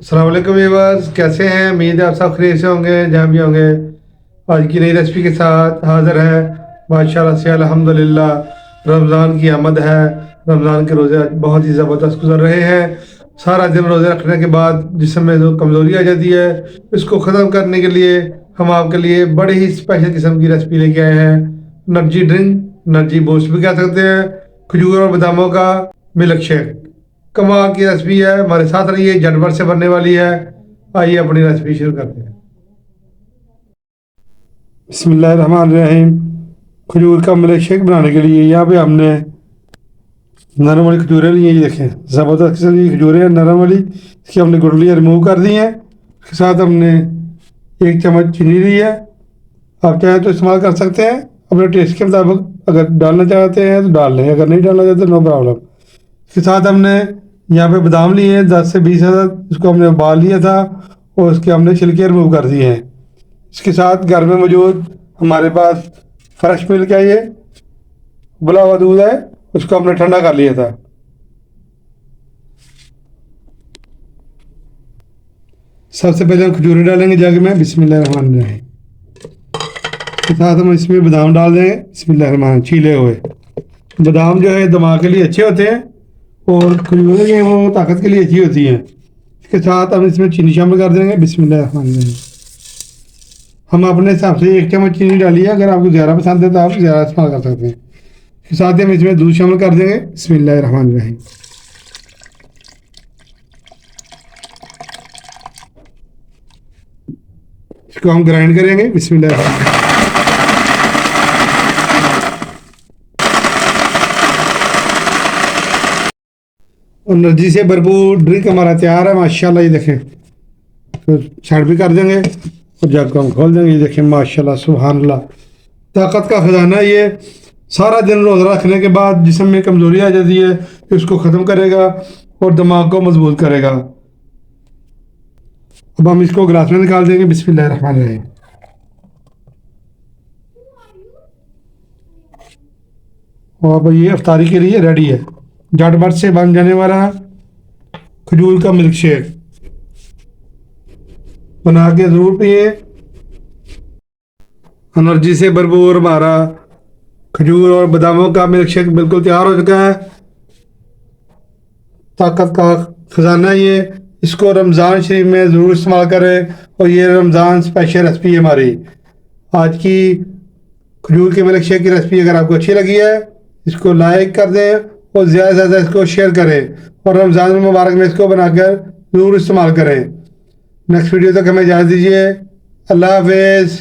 अस्सलाम वालेकुम व्यूअर्स, कैसे हैं? उम्मीद है आप सब खैरियत से होंगे जहाँ भी होंगे। आज की नई रेसिपी के साथ हाज़िर है माशाल्लाह से अल्हम्दुलिल्लाह। रमज़ान की आमद है। रमज़ान के रोज़े आज बहुत ही ज़बरदस्त गुजर रहे हैं। सारा दिन रोज़े रखने के बाद जिस्म में जो कमज़ोरी आ जाती है, इसको ख़त्म करने के लिए हम आपके लिए बड़े ही स्पेशल किस्म की रेसिपी लेके आए हैं। एनर्जी ड्रिंक, एनर्जी बूस्ट भी कह सकते हैं, खजूर और बादामों का मिल्क शेक। कमाल की रेसिपी है, हमारे साथ रहिए, झटपट से बनने वाली है। आइए अपनी रेसिपी शुरू करते हैं। बिस्मिल्लाहिर्रहमानिर्रहीम। खजूर का मिल्क शेक बनाने के लिए यहाँ पे हमने नरम वाली खजूरें ली हैं। ये देखें, ज़बरदस्त किस्म की खजूरें हैं नरम वाली। इसकी हमने गुठलियाँ रिमूव कर दी हैं। इसके साथ हमने 1 चम्मच चीनी ली है। आप चाहें तो इस्तेमाल कर सकते हैं अपने टेस्ट के मुताबिक। अगर डालना चाहते हैं तो डाल लें, अगर नहीं डालना चाहते नो प्रॉब्लम। इसके साथ हमने यहाँ पे बादाम लिए हैं 10 से 20 हज़ार। इसको हमने उबाल लिया था और इसके हमने छिलके रिमूव कर दिए हैं। इसके साथ घर में मौजूद हमारे पास फ्रेश मिल्क है, ये उबला हुआ दूध है, उसको हमने ठंडा कर लिया था। सबसे पहले हम खजूरें डालेंगे जग में, बिस्मिल्लाहिर्रहमानिर्रहीम। इसके साथ हम इसमें बादाम डाल देंगे, बिस्मिल्लाहिर्रहमानिर्रहीम। छीले हुए बादाम जो है दिमाग के लिए अच्छे होते हैं और खजूरें जो हैं वो ताकत के लिए अच्छी होती हैं। इसके साथ हम इसमें चीनी शामिल कर देंगे, बिस्मिल्लाहिर्रहमानिर्रहीम। हम अपने हिसाब से 1 चम्मच चीनी डालिए, अगर आपको ज़्यादा पसंद है तो आप ज़्यादा इस्तेमाल कर सकते हैं। इसके साथ ही हम इसमें दूध शामिल कर देंगे, बिस्मिल्लाहिर्रहमानिर्रहीम। इसको हम ग्राइंड करेंगे, बिस्मिल्लाहिर्रहमानिर्रहीम। एनर्जी से भरपूर ड्रिंक हमारा तैयार है माशाल्लाह। ये देखें, तो छाट भी कर देंगे और जग को हम खोल देंगे। ये देखें माशाल्लाह सुभान अल्लाह, ताकत का खजाना है ये। सारा दिन रोज़ा रखने के बाद जिस्म में कमज़ोरी आ जाती है, इसको ख़त्म करेगा और दिमाग को मजबूत करेगा। अब हम इसको गिलास में निकाल देंगे, बिस्मिल्लाहिर्रहमानिर्रहीम। और अब ये इफ्तारी के लिए रेडी है। झटपट से बन जाने वाला खजूर का मिल्क शेक बना के ज़रूर पिए। एनर्जी से भरपूर हमारा खजूर और बादामों का मिल्क शेक बिल्कुल तैयार हो चुका है। ताकत का खजाना ये, इसको रमज़ान शरीफ में ज़रूर इस्तेमाल करें। और ये रमज़ान स्पेशल रेसिपी है हमारी आज की। खजूर के मिल्क शेक की रेसिपी अगर आपको अच्छी लगी है, इसको लाइक कर दें और ज़्यादा से ज़्यादा इसको शेयर करें और रमज़ान मुबारक में इसको बनाकर ज़रूर इस्तेमाल करें। नेक्स्ट वीडियो तक हमें इजाज़त दीजिए। अल्लाह हाफ़िज़।